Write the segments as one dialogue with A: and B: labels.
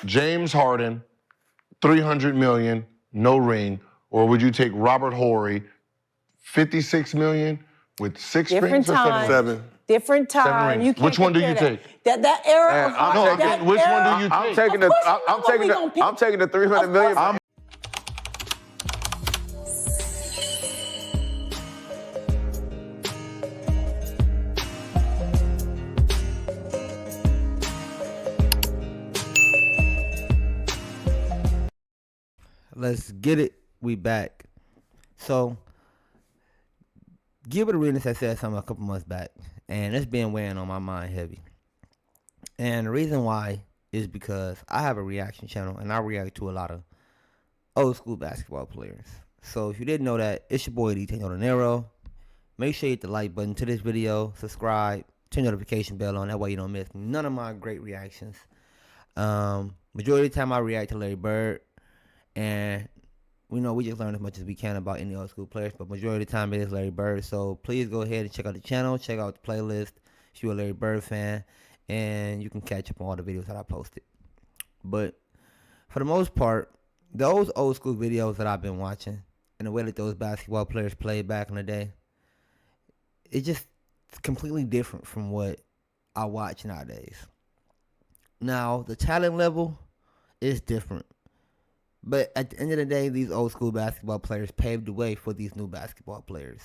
A: James Harden, 300 million, no ring, or would you take Robert Horry, 56 million with 6 rings or 7 rings?
B: 7.
C: Different time.
A: 7 rings.
C: You can't
A: Which one do you
C: compare
A: take?
C: That era.
A: Man, which one do you take?
B: I'm taking the 300 million.
D: Let's get it. We back. So, Gilbert Arenas had said something a couple months back, and it's been weighing on my mind heavy. And the reason why is because I have a reaction channel, and I react to a lot of old school basketball players. So, if you didn't know that, it's your boy DtaeNoDinero. Make sure you hit the like button to this video, subscribe, turn the notification bell on. That way you don't miss none of my great reactions. Majority of the time I react to Larry Bird. And we just learn as much as we can about any old school players, but majority of the time it is Larry Bird. So please go ahead and check out the channel, check out the playlist if you're a Larry Bird fan, and you can catch up on all the videos that I posted. But for the most part, those old school videos that I've been watching and the way that those basketball players played back in the day, it's just completely different from what I watch nowadays. Now, the talent level is different. But at the end of the day, these old school basketball players paved the way for these new basketball players.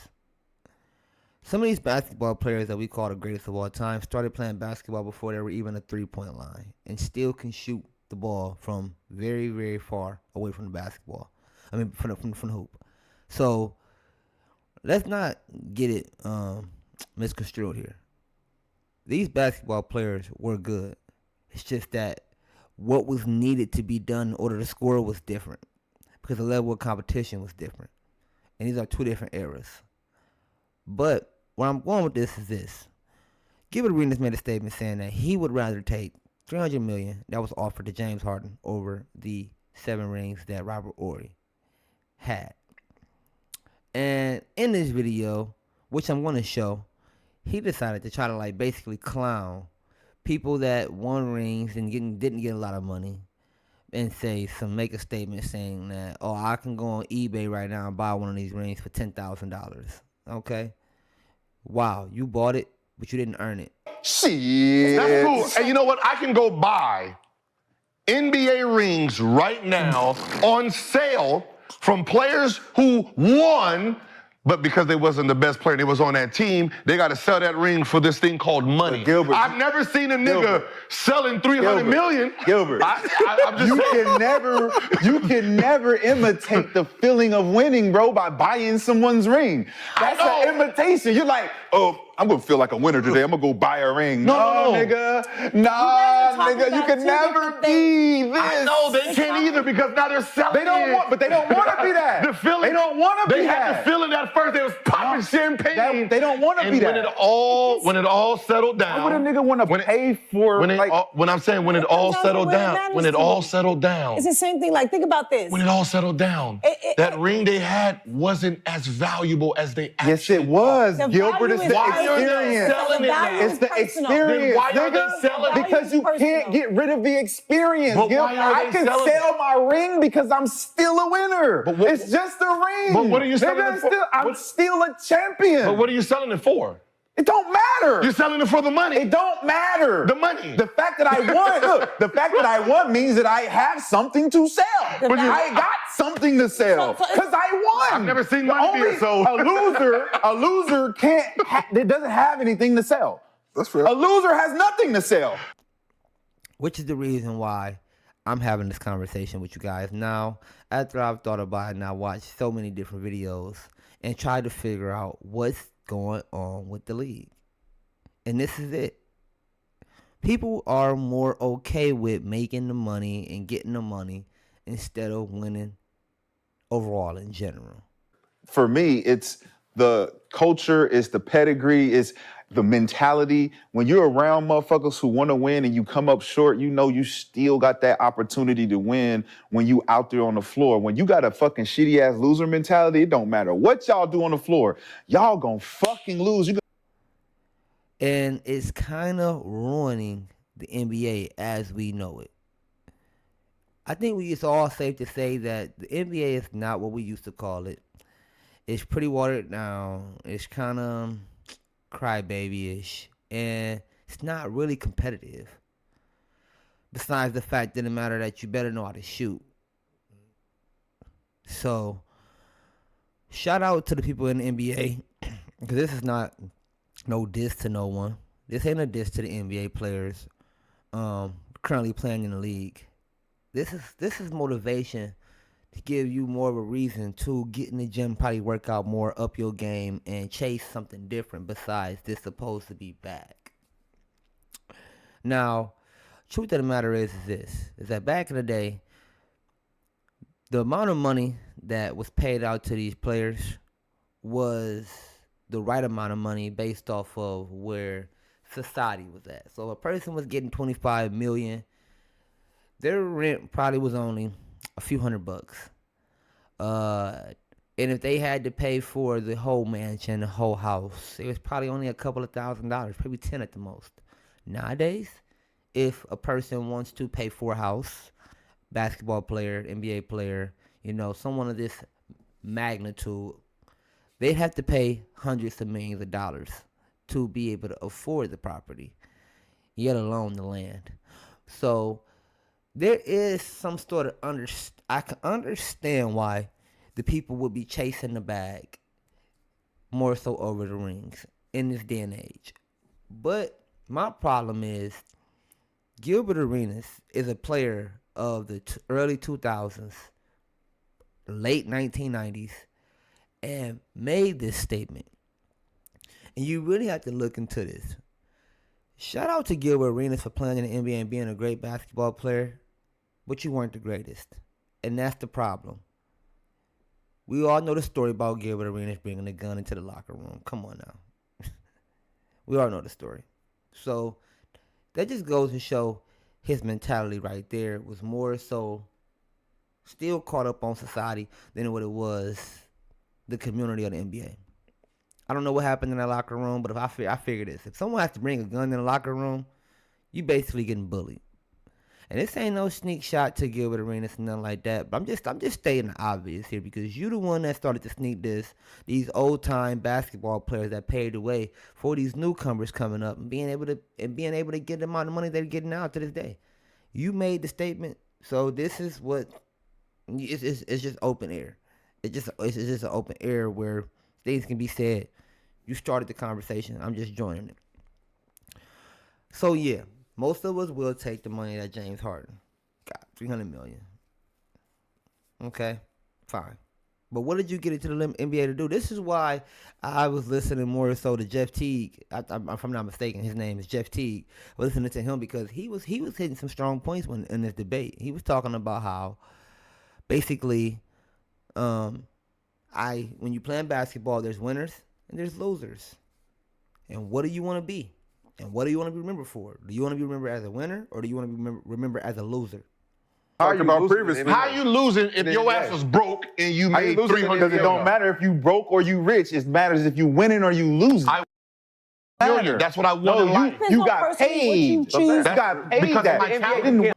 D: Some of these basketball players that we call the greatest of all time started playing basketball before they were even a three-point line and still can shoot the ball from very, very far away from the basketball. I mean, from the hoop. So let's not get it misconstrued here. These basketball players were good. It's just that what was needed to be done in order to score was different because the level of competition was different. And these are two different eras. But where I'm going with this is this. Gilbert Arenas made a statement saying that he would rather take $300 million that was offered to James Harden over the 7 rings that Robert Horry had. And in this video, which I'm going to show, he decided to try to basically clown people that won rings and didn't get a lot of money and make a statement saying that, oh, I can go on eBay right now and buy one of these rings for $10,000. Okay? Wow, you bought it, but you didn't earn it.
B: Shit.
A: That's cool. And you know what? I can go buy NBA rings right now on sale from players who won, but because they wasn't the best player, they was on that team, they got to sell that ring for this thing called money.
B: Gilbert,
A: I've never seen a nigga selling 300 million.
B: Gilbert,
A: I'm just
B: you can never imitate the feeling of winning, bro, by buying someone's ring. That's an imitation. You're like, oh, I'm gonna feel like a winner today. I'm gonna go buy a ring. No, nigga. Nah, nigga, you can never be this.
A: No, they can't either because now they're selling
B: They don't want to be that.
A: The feeling.
B: They don't want to be that.
A: They had the feeling at first. They was popping champagne.
B: They don't want to be that.
A: When it all settled down.
B: Why would a nigga want to pay for
A: when it all settled down. When it all settled down.
C: It's the same thing. Like, think about this.
A: When it all settled down, that ring they had wasn't as valuable as they actually.
B: Yes, it was. Gilbert, is the experience.
C: It's
B: the experience,
A: why are they selling it?
B: Because you can't get rid of the experience.
A: But why are
B: I
A: they
B: can
A: selling
B: sell my ring because I'm still a winner. It's just a ring.
A: But what are you selling it for?
B: I'm still a champion.
A: But what are you selling it for?
B: It don't matter.
A: You're selling it for the money.
B: It don't matter.
A: The money.
B: The fact that I won, look, the fact that I won means that I have something to sell. I got something to sell because I won.
A: I've never seen money being sold.
B: A loser it doesn't have anything to sell.
A: That's fair.
B: A loser has nothing to sell.
D: Which is the reason why I'm having this conversation with you guys now. After I've thought about it and I watched so many different videos and tried to figure out what's going on with the league. And this is it. People are more okay with making the money and getting the money instead of winning overall in general.
B: For me, it's the culture, it's the pedigree, it's the mentality. When you're around motherfuckers who want to win and you come up short, you know you still got that opportunity to win when you out there on the floor. When you got a fucking shitty ass loser mentality, it don't matter what y'all do on the floor. Y'all gonna fucking lose.
D: And it's kind of ruining the NBA as we know it. I think it's all safe to say that the NBA is not what we used to call it. It's pretty watered down. It's kind of crybaby-ish, and it's not really competitive. Besides the fact that the matter that you better know how to shoot. So, shout out to the people in the NBA, because this is not no diss to no one. This ain't a diss to the NBA players currently playing in the league. This is motivation to give you more of a reason to get in the gym, probably work out more, up your game, and chase something different besides this supposed to be back. Now, truth of the matter is that back in the day, the amount of money that was paid out to these players was the right amount of money based off of where society was at. So if a person was getting 25 million, their rent probably was only a few $100. And if they had to pay for the whole mansion, the whole house, it was probably only a couple of $1,000s, maybe 10 at the most. Nowadays, if a person wants to pay for a house, basketball player, NBA player, someone of this magnitude, they'd have to pay hundreds of millions of dollars to be able to afford the property, yet alone the land. So there is some sort of I can understand why the people would be chasing the bag more so over the rings in this day and age. But my problem is Gilbert Arenas is a player of the early 2000s, late 1990s, and made this statement. And you really have to look into this. Shout out to Gilbert Arenas for playing in the NBA and being a great basketball player, but you weren't the greatest. And that's the problem. We all know the story about Gilbert Arenas bringing a gun into the locker room. Come on now. We all know the story. So that just goes to show his mentality right there was more so still caught up on society than what it was the community of the NBA. I don't know what happened in that locker room, but if I figure this. If someone has to bring a gun in the locker room, you basically getting bullied. And this ain't no sneak shot to Gilbert Arenas and nothing like that. But I'm just stating the obvious here because you the one that started to sneak these old time basketball players that paved the way for these newcomers coming up and being able to get the amount of money they're getting out to this day. You made the statement, so this is what it's just open air. It's just an open air where things can be said. You started the conversation. I'm just joining it. So yeah, most of us will take the money that James Harden got, $300 million. Okay, fine. But what did you get into the NBA to do? This is why I was listening more so to Jeff Teague. If I'm not mistaken, his name is Jeff Teague. I was listening to him because he was hitting some strong points in this debate. He was talking about how basically, when you play basketball, there's winners and there's losers. And what do you want to be? And what do you want to be remembered for? Do you want to be remembered as a winner or do you want to be remembered as a loser?
A: How you losing if your ass was broke and you made $300 million?
B: Because it don't matter if you broke or you rich. It matters if you winning or you losing.
A: That's what I want in life.
B: You got paid. You got paid
A: because
B: that.
A: of my talent.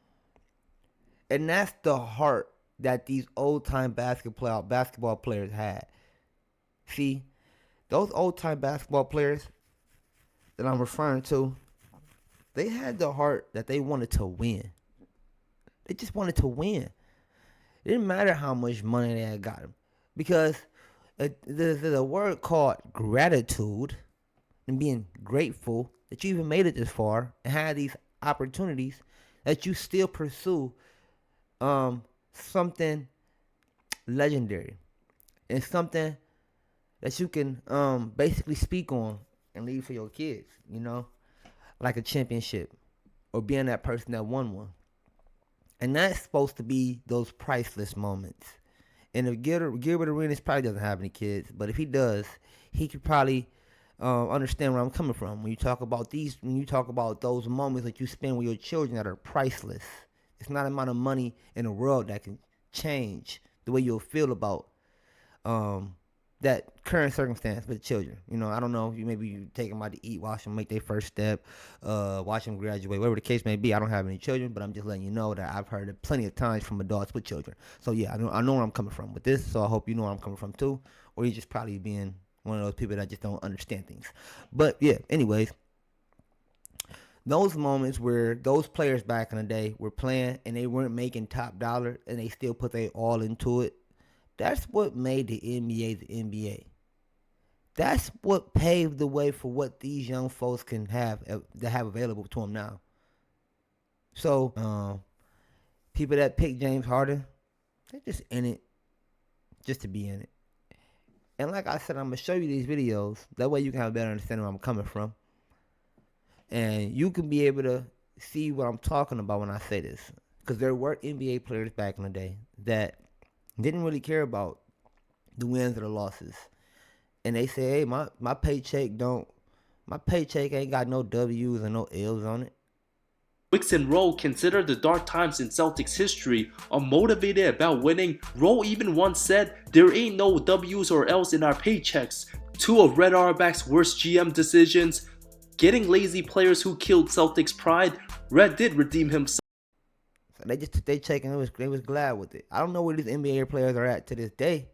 D: And that's the heart that these old-time basketball players had. See, those old-time basketball players that I'm referring to, they had the heart that they wanted to win. They just wanted to win. It didn't matter how much money they had gotten. Because there's a word called gratitude and being grateful that you even made it this far and had these opportunities that you still pursue something legendary and something that you can basically speak on and leave for your kids, like a championship or being that person that won one. And that's supposed to be those priceless moments. And if Gilbert Arenas probably doesn't have any kids, but if he does, he could probably understand where I'm coming from. When you talk about those moments that you spend with your children that are priceless, it's not an amount of money in the world that can change the way you'll feel about that current circumstance with children. You know, I don't know if maybe you take them out to eat, watch them make their first step, watch them graduate, whatever the case may be. I don't have any children, but I'm just letting you know that I've heard it plenty of times from adults with children. So yeah, I know where I'm coming from with this. So I hope you know where I'm coming from too, or you're just probably being one of those people that just don't understand things. But yeah, anyways, those moments where those players back in the day were playing and they weren't making top dollar and they still put their all into it, that's what made the NBA the NBA. That's what paved the way for what these young folks can have available to them now. So, people that pick James Harden, they're just in it just to be in it. And like I said, I'm going to show you these videos. That way you can have a better understanding where I'm coming from. And you can be able to see what I'm talking about when I say this. Because there were NBA players back in the day that didn't really care about the wins or the losses. And they say, hey, my paycheck ain't got no W's and no L's on it.
E: Wicks and Rowe consider the dark times in Celtics history are motivated about winning. Rowe even once said, there ain't no W's or L's in our paychecks. Two of Red Auerbach's worst GM decisions, getting lazy players who killed Celtics pride. Red did redeem himself.
D: So they just took their check and they was glad with it. I don't know where these NBA players are at to this day,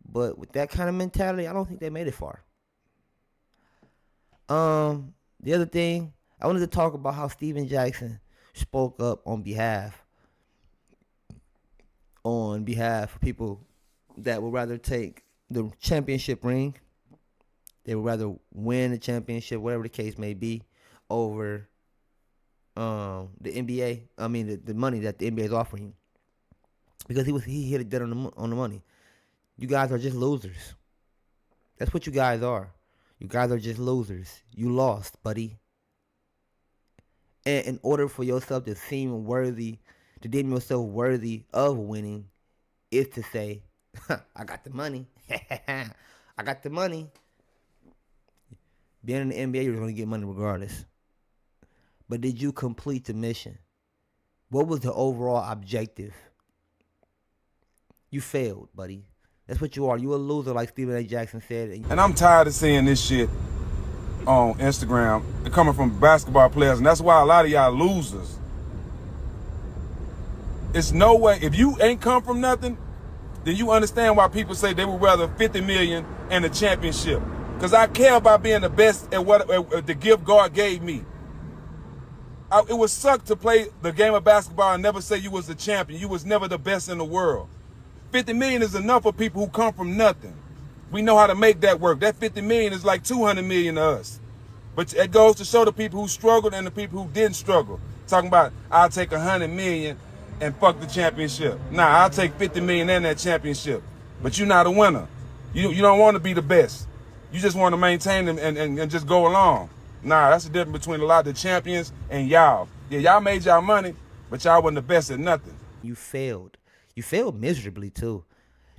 D: but with that kind of mentality, I don't think they made it far. The other thing, I wanted to talk about how Steven Jackson spoke up on behalf of people that would rather take the championship ring. They would rather win the championship, whatever the case may be, over the NBA. I mean, the money that the NBA is offering you, because he hit it dead on the money. You guys are just losers. That's what you guys are. You guys are just losers. You lost, buddy. And in order for yourself to seem worthy, to deem yourself worthy of winning, is to say, I got the money. I got the money. Being in the NBA, you're going to get money regardless. But did you complete the mission? What was the overall objective? You failed, buddy. That's what you are. You a loser, like Stephen A. Jackson said.
F: And I'm tired of seeing this shit on Instagram coming from basketball players, and that's why a lot of y'all losers. It's no way, if you ain't come from nothing, then you understand why people say they would rather 50 million and a championship. Because I care about being the best at what the gift God gave me. It would suck to play the game of basketball and never say you was the champion. You was never the best in the world. 50 million is enough for people who come from nothing. We know how to make that work. That 50 million is like 200 million to us. But it goes to show the people who struggled and the people who didn't struggle. Talking about, I'll take 100 million and fuck the championship. Nah, I'll take 50 million and that championship. But you're not a winner. You don't want to be the best. You just want to maintain them and just go along. Nah, that's the difference between a lot of the champions and y'all. Yeah, y'all made y'all money, but y'all wasn't the best at nothing.
D: You failed. You failed miserably, too,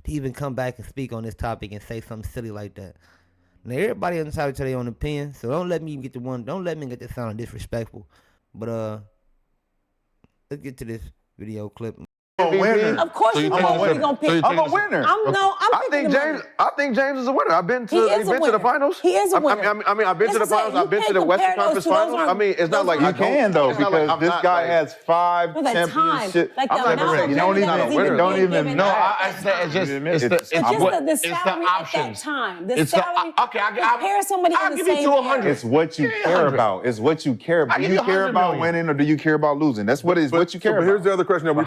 D: to even come back and speak on this topic and say something silly like that. Now, everybody on the side to their own opinion, so don't let me get this sounding disrespectful. But, let's get to this video clip.
B: I'm a winner.
C: Of course you know we're gonna pick.
B: I'm a winner.
C: I
G: think James is a winner. I've been to the finals.
C: He is a winner.
G: I mean, I've been to the finals. I've been to the Western Conference Finals. I mean, it's not like
B: You can though, because this guy has 5 championships.
C: I'm not
B: You don't even know.
C: It's the
A: options.
C: The salary.
A: Okay,
C: compare somebody
A: I'll
C: in
A: give
C: the
A: you
C: same
A: 200.
B: It's what you care about. It's what you care about. Do you care about winning or do you care about losing? That's what it is. What you care about.
H: But here's the other question that we